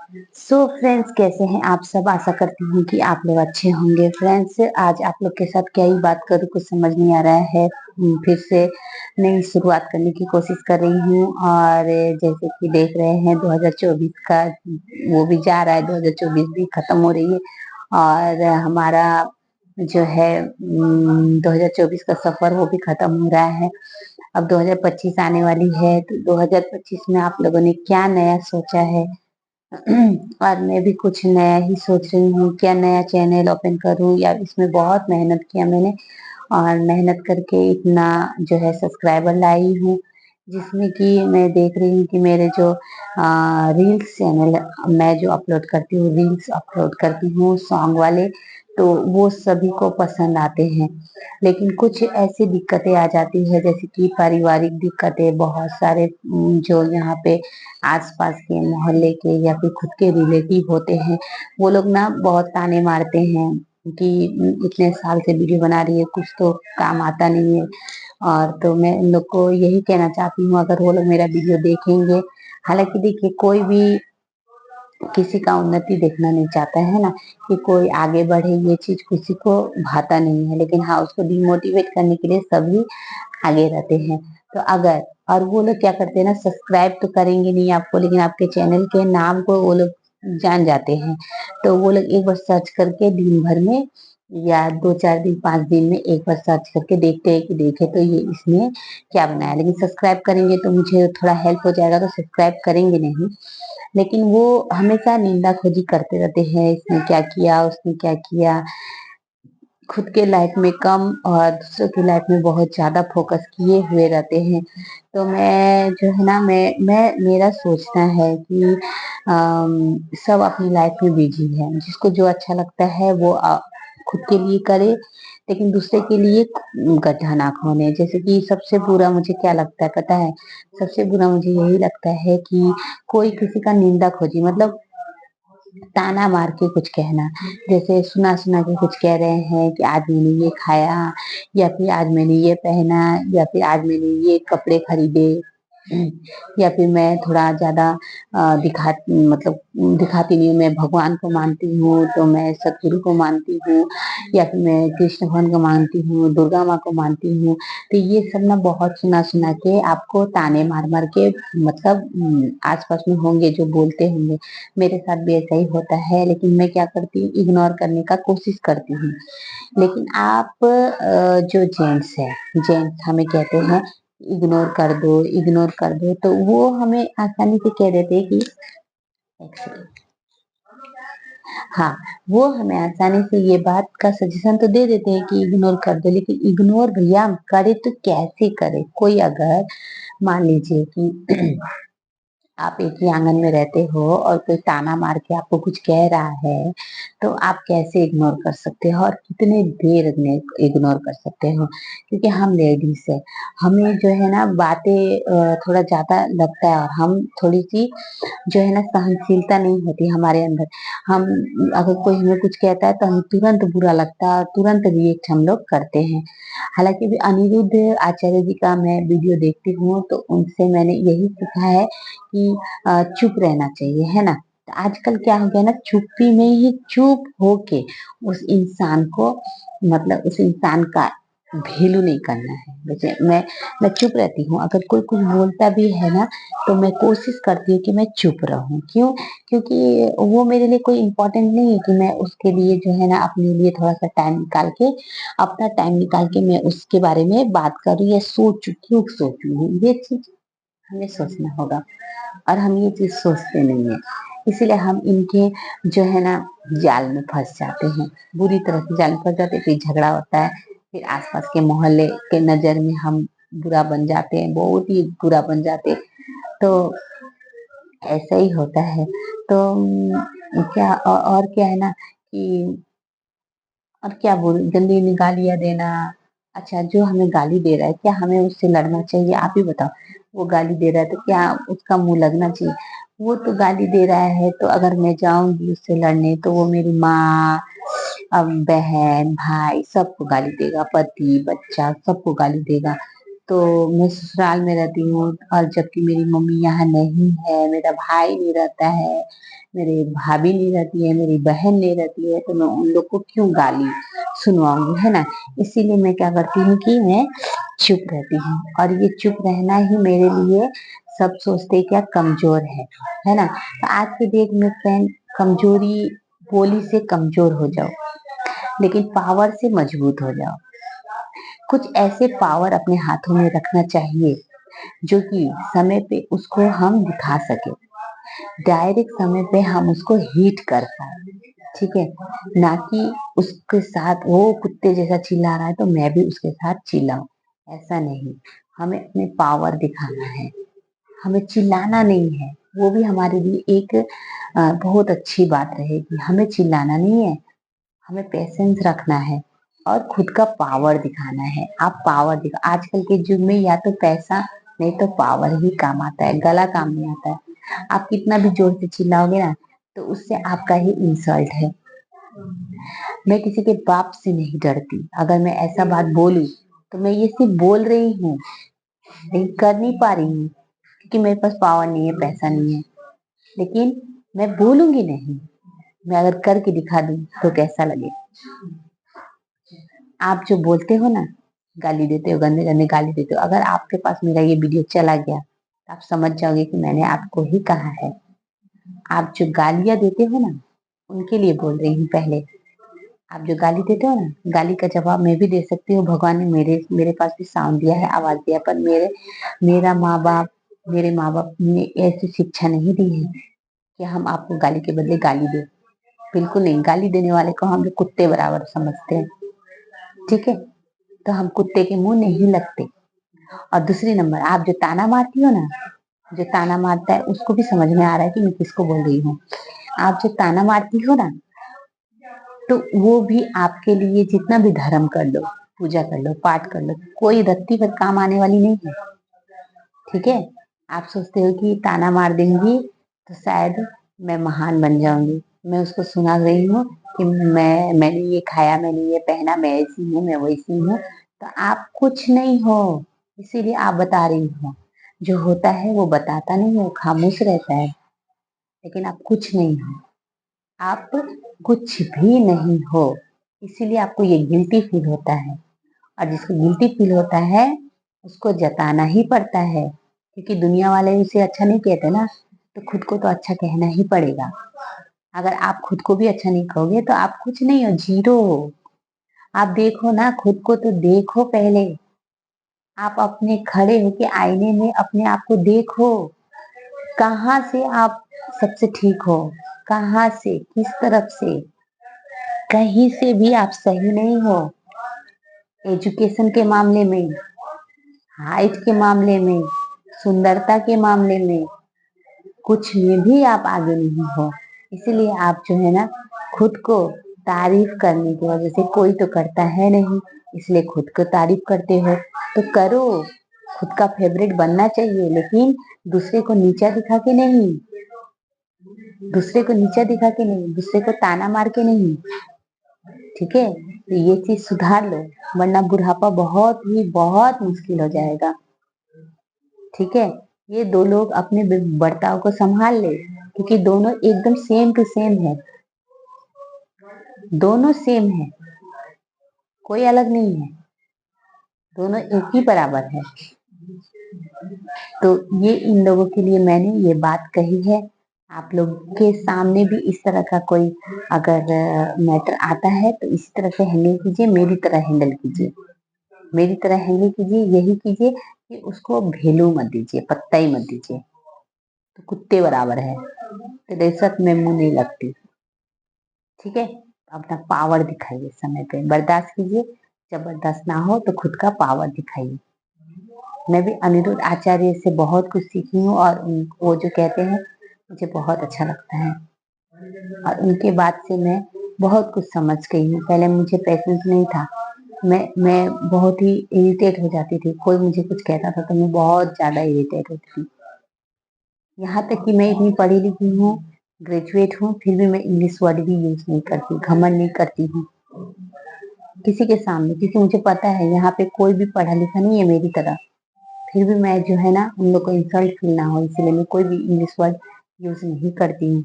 So friends, कैसे हैं आप सब। आशा करती हूँ कि आप लोग अच्छे होंगे। फ्रेंड्स, आज आप लोग के साथ क्या ही बात करूँ, कुछ समझ नहीं आ रहा है। फिर से नई शुरुआत करने की कोशिश कर रही हूँ। और जैसे कि देख रहे हैं 2024 का वो भी जा रहा है, 2024 भी खत्म हो रही है। और हमारा जो है 2024 का सफर वो भी खत्म हो रहा है। अब 2025 आने वाली है, तो 2025 में आप लोगों ने क्या नया सोचा है। और मैं भी कुछ नया ही सोच रही हूँ, क्या नया चैनल ओपन करूँ, या इसमें बहुत मेहनत किया मैंने। और मेहनत करके इतना जो है सब्सक्राइबर लाई हूँ, जिसमें कि मैं देख रही हूँ कि मेरे जो रील्स चैनल, मैं जो अपलोड करती हूँ, रील्स अपलोड करती हूँ सॉन्ग वाले, तो वो सभी को पसंद आते हैं। लेकिन कुछ ऐसी दिक्कतें आ जाती है, जैसे कि पारिवारिक दिक्कतें। बहुत सारे जो यहाँ पे आसपास के मोहल्ले के या फिर खुद के रिलेटिव होते हैं, वो लोग ना बहुत ताने मारते हैं कि इतने साल से वीडियो बना रही है, कुछ तो काम आता नहीं है। और तो मैं उन लोग को यही कहना चाहती हूँ, अगर वो लोग मेरा वीडियो देखेंगे, हालांकि देखिए कोई भी किसी का उन्नति देखना नहीं चाहता है ना, कि कोई आगे बढ़े, ये चीज किसी को भाता नहीं है। लेकिन हाँ, उसको डिमोटिवेट करने के लिए सभी आगे रहते हैं। तो अगर, और वो लोग क्या करते हैं ना, सब्सक्राइब तो करेंगे नहीं आपको, लेकिन आपके चैनल के नाम को वो लोग जान जाते हैं। तो वो लोग एक बार सर्च करके दिन भर में, या 2 4 दिन 5 दिन में एक बार सर्च करके देखते हैं कि देखे तो ये इसने क्या बनाया। लेकिन सब्सक्राइब करेंगे तो मुझे थोड़ा हेल्प हो जाएगा, तो सब्सक्राइब करेंगे नहीं। लेकिन वो हमेशा निंदा खोजी करते रहते हैं, इसने क्या किया, उसने क्या किया। खुद के लाइफ में कम और दूसरों की लाइफ में बहुत ज्यादा फोकस किए हुए रहते हैं। तो मैं जो है ना, मैं मेरा सोचना है कि सब अपनी लाइफ में बिजी है, जिसको जो अच्छा लगता है वो खुद के लिए करे, लेकिन दूसरे के लिए गड्ढा ना खोने। जैसे कि सबसे बुरा मुझे क्या लगता है पता है, सबसे बुरा मुझे यही लगता है कि कोई किसी का निंदा खोजी, मतलब ताना मार के कुछ कहना। जैसे सुना सुना के कुछ कह रहे हैं कि आज मैंने ये खाया, या फिर आज मैंने ये पहना, या फिर आज मैंने ये कपड़े खरीदे, या फिर मैं थोड़ा ज्यादा दिखा मतलब दिखाती नहीं हूँ। मैं भगवान को मानती हूँ तो मैं सतगुरु को मानती हूँ, या फिर मैं कृष्ण भगवान को मानती हूँ, दुर्गा माँ को मानती हूँ। तो ये सब ना बहुत सुना सुना के आपको ताने मार मार के, मतलब आसपास में होंगे जो बोलते होंगे। मेरे साथ भी ऐसा ही होता है, लेकिन मैं क्या करती हूँ, इग्नोर करने का कोशिश करती हूँ। लेकिन आप जो जेंट्स है, जेंट्स हमें कहते हैं इग्नोर कर दो, इग्नोर कर दो, तो वो हमें आसानी से कह देते हैं कि एक सेकंड, हाँ, वो हमें आसानी से ये बात का सजेशन तो दे देते हैं कि इग्नोर कर दो। लेकिन इग्नोर भैया करे तो कैसे करे। कोई अगर मान लीजिए कि आप एक ही आंगन में रहते हो और कोई ताना मार के आपको कुछ कह रहा है, तो आप कैसे इग्नोर कर सकते हो, और कितने देर में इग्नोर कर सकते हो। क्योंकि हम लेडीज है, हमें जो है ना बातें थोड़ा ज्यादा लगता है, और हम थोड़ी सी जो है ना सहनशीलता नहीं होती हमारे अंदर। हम, अगर कोई हमें कुछ कहता है तो हमें तुरंत बुरा लगता है और तुरंत रिएक्ट हम लोग करते हैं। हालांकि भी अनिरुद्ध आचार्य जी का मैं वीडियो देखती हूँ, तो उनसे मैंने यही सीखा है कि चुप रहना चाहिए, है ना। तो आजकल क्या हो गया ना, चुप्पी में ही चुप होके उस इंसान को, मतलब उस इंसान का वैल्यू नहीं करना है। जैसे मैं चुप रहती हूँ, अगर कोई कुछ बोलता भी है ना, तो मैं कोशिश करती हूँ कि मैं चुप रहूं। क्यों? क्योंकि वो मेरे लिए कोई इम्पोर्टेंट नहीं है कि मैं उसके लिए जो है ना अपने लिए थोड़ा सा टाइम निकाल के, अपना टाइम निकाल के मैं उसके बारे में बात करूँ या सोचूं, क्यों सोचूं। ये चीज हमें सोचना होगा, और हम ये चीज सोचते नहीं है। इसीलिए हम इनके जो है ना जाल में फंस जाते हैं, बुरी तरह से जाल में फंस जाते हैं। फिर झगड़ा होता है, फिर आसपास के मोहल्ले के नजर में हम बुरा बन जाते हैं, बहुत ही बुरा बन जाते हैं। तो ऐसा ही होता है। तो क्या और क्या है ना कि, और क्या बोल, गंदी गालियां देना। अच्छा, जो हमें गाली दे रहा है, क्या हमें उससे लड़ना चाहिए? आप ही बताओ। वो गाली दे रहा है तो क्या उसका मुंह लगना चाहिए? वो तो गाली दे रहा है, तो अगर मैं जाऊंगी उससे लड़ने, तो वो मेरी माँ, अब बहन भाई सबको गाली देगा, पति बच्चा सबको गाली देगा। तो मैं ससुराल में रहती हूँ और जबकि मेरी मम्मी यहाँ नहीं है, मेरा भाई नहीं रहता है, मेरी भाभी नहीं रहती है, मेरी बहन नहीं रहती है, तो मैं उन लोग को क्यों गाली सुनवाऊंगी, है ना। इसीलिए मैं क्या करती हूँ कि मैं चुप रहती हूँ, और ये चुप रहना ही मेरे लिए, सब सोचते क्या कमजोर है ना। तो आज के डेट में फ्रेंड, कमजोरी बोली से कमजोर हो जाओ, लेकिन पावर से मजबूत हो जाओ। कुछ ऐसे पावर अपने हाथों में रखना चाहिए जो कि समय पे उसको हम दिखा सके, डायरेक्ट समय पे हम उसको हिट कर पाए, ठीक है। ना कि उसके साथ वो कुत्ते जैसा चिल्ला रहा है तो मैं भी उसके साथ चिल्लाऊं, ऐसा नहीं। हमें अपने पावर दिखाना है, हमें चिल्लाना नहीं है। वो भी हमारे लिए एक बहुत अच्छी बात रहेगी। हमें चिल्लाना नहीं है, हमें पेशेंस रखना है और खुद का पावर दिखाना है। आप पावर दिखा, आजकल के युग में या तो पैसा नहीं तो पावर ही काम आता है, गला काम नहीं आता है। आप कितना भी जोर से चिल्लाओगे ना, तो उससे आपका ही इंसल्ट है। मैं किसी के बाप से नहीं डरती। अगर मैं ऐसा बात बोलूं तो मैं ये सिर्फ बोल रही हूँ, लेकिन कर नहीं पा रही हूँ क्योंकि मेरे पास पावर नहीं है, पैसा नहीं है। लेकिन मैं बोलूंगी नहीं, मैं अगर करके दिखा दूं तो कैसा लगे। आप जो बोलते हो ना, गाली देते हो, गंदे गंदे गाली देते हो, अगर आपके पास मेरा ये वीडियो चला गया तो आप समझ जाओगे कि मैंने आपको ही कहा है। आप जो गालियां देते हो ना, उनके लिए बोल रही हूँ पहले। आप जो गाली देते हो ना, गाली का जवाब मैं भी दे सकती हूँ। भगवान ने मेरे मेरे पास भी साउंड दिया है, आवाज दिया, पर मेरे माँ बाप ने ऐसी शिक्षा नहीं दी है कि हम आपको गाली के बदले गाली दें। बिल्कुल नहीं, गाली देने वाले को हम लोग कुत्ते बराबर समझते हैं, ठीक है। तो हम कुत्ते के मुंह नहीं लगते। और दूसरी नंबर, आप जो ताना मारती हो ना, जो ताना मारता है उसको भी समझ में आ रहा है कि मैं किसको बोल रही हूँ। आप जो ताना मारती हो ना, तो वो भी आपके लिए जितना भी धर्म कर लो, पूजा कर लो, पाठ कर लो, कोई रत्ती भर काम आने वाली नहीं है, ठीक है। आप सोचते हो कि ताना मार देंगी तो शायद मैं महान बन जाऊंगी, मैं उसको सुना रही हूँ कि मैंने ये खाया, मैंने ये पहना, मैं ऐसी हूँ, मैं वैसी हूँ। तो आप कुछ नहीं हो, इसीलिए आप बता रही हो। जो होता है वो बताता नहीं है, वो खामोश रहता है। लेकिन आप कुछ नहीं हो, आप कुछ भी नहीं हो, इसीलिए आपको ये गिल्टी फील होता है। और जिसको गिल्टी फील होता है उसको जताना ही पड़ता है, क्योंकि दुनिया वाले उसे अच्छा नहीं कहते ना, तो खुद को तो अच्छा कहना ही पड़ेगा। अगर आप खुद को भी अच्छा नहीं कहोगे तो आप कुछ नहीं हो, जीरो हो। आप देखो ना, खुद को तो देखो पहले। आप अपने खड़े होके आईने में अपने आप को देखो, कहाँ से आप सबसे ठीक हो, कहाँ से, किस तरफ से। कहीं से भी आप सही नहीं हो। एजुकेशन के मामले में, हाइट के मामले में, सुंदरता के मामले में, कुछ में भी आप आगे नहीं हो। इसीलिए आप जो है ना, खुद को तारीफ करने की वजह से, कोई तो करता है नहीं, इसलिए खुद को तारीफ करते हो। तो करो, खुद का फेवरेट बनना चाहिए, लेकिन दूसरे को नीचा दिखा के नहीं, दूसरे को नीचा दिखा के नहीं, दूसरे को ताना मार के नहीं, ठीक है। तो ये चीज सुधार लो, वरना बुढ़ापा बहुत ही बहुत मुश्किल हो जाएगा, ठीक है। ये दो लोग अपने बर्ताव को संभाल ले, क्योंकि दोनों एकदम सेम टू सेम है, दोनों सेम है, कोई अलग नहीं है, दोनों एक ही बराबर है। तो ये इन लोगों के लिए मैंने ये बात कही है। आप लोग के सामने भी इस तरह का कोई अगर मैटर आता है तो इसी तरह से हैंडल कीजिए, मेरी तरह हैंडल कीजिए, मेरी तरह हैंडल कीजिए। यही कीजिए कि उसको वैल्यू मत दीजिए, पत्ता ही मत दीजिए, तो कुत्ते बराबर है। तो रिश्वत में मुंह नहीं लगती, ठीक है। अपना पावर दिखाइए, समय पे बर्दाश्त कीजिए, जब बर्दाश्त ना हो तो खुद का पावर दिखाइए। मैं भी अनिरुद्ध आचार्य से बहुत कुछ सीखी हूँ, और वो जो कहते हैं मुझे बहुत अच्छा लगता है, और उनके बाद से मैं बहुत कुछ समझ गई हूँ। पहले मुझे पेशेंस नहीं था, मैं बहुत ही इरिटेट हो जाती थी, कोई मुझे कुछ कहता था तो मैं बहुत ज्यादा इरिटेट होती थी। यहाँ तक कि मैं इतनी पढ़ी लिखी हूँ, ग्रेजुएट हूँ, फिर भी मैं इंग्लिश वर्ड भी यूज नहीं करती, घमंड नहीं करती हूँ किसी के सामने, क्योंकि मुझे पता है यहाँ पे कोई भी पढ़ा लिखा नहीं है मेरी तरह। फिर भी मैं जो है ना उन लोग को इंसल्ट फील ना हो, इसलिए मैं कोई भी इंग्लिश वर्ड यूज नहीं करती हूँ।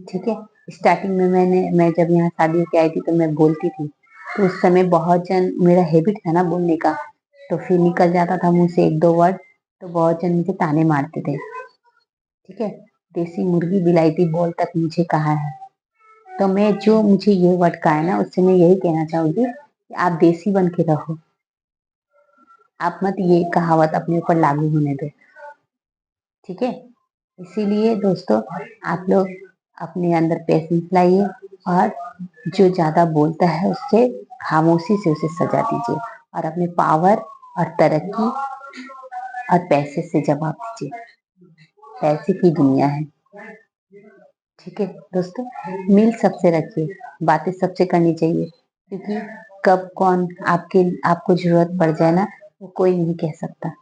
ठीक है। स्टार्टिंग में मैं जब यहाँ शादी होके आई थी तो मैं बोलती थी, तो उस समय बहुत जन, मेरा हैबिट था ना बोलने का, तो फिर निकल जाता था मुंह से एक दो वर्ड, तो बहुत जन मुझे ताने मारते थे। ठीक है। देसी मुर्गी बिलायती बोल तक मुझे कहा है। तो मैं जो मुझे ये वर्ड कहा है ना, उससे मैं यही कहना चाहूंगी कि आप देसी बन के रहो। आप मत ये कहावत अपने ऊपर लागू होने दो। ठीक है। इसीलिए दोस्तों, आप लोग अपने अंदर पेशेंस लाइए, और जो ज्यादा बोलता है उससे खामोशी से उसे सजा दीजिए, और अपने पावर और तरक्की और पैसे से जवाब दीजिए। पैसे की दुनिया है। ठीक है दोस्तों, मिल सबसे रखिए, बातें सबसे करनी चाहिए, क्योंकि कब कौन आपको जरूरत पड़ जाए ना, वो कोई नहीं कह सकता।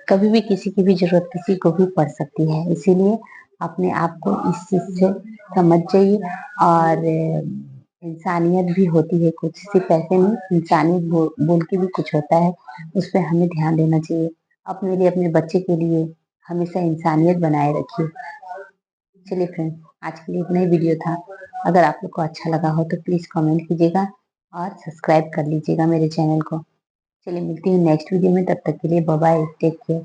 कभी भी किसी की भी जरूरत किसी को भी पड़ सकती है, इसीलिए अपने आप को इस चीज से समझ जाइए। और इंसानियत भी होती है कुछ, सिर्फ पैसे नहीं, इंसानियत बोल के भी कुछ होता है, उस पर हमें ध्यान देना चाहिए। अपने लिए, अपने बच्चे के लिए हमेशा इंसानियत बनाए रखिए। चलिए फ्रेंड्स, आज के लिए इतना ही वीडियो था। अगर आप लोग को अच्छा लगा हो तो प्लीज कमेंट कीजिएगा और सब्सक्राइब कर लीजिएगा मेरे चैनल को। चलिए मिलती हूँ नेक्स्ट वीडियो में, तब तक के लिए बाय बाय, टेक केयर।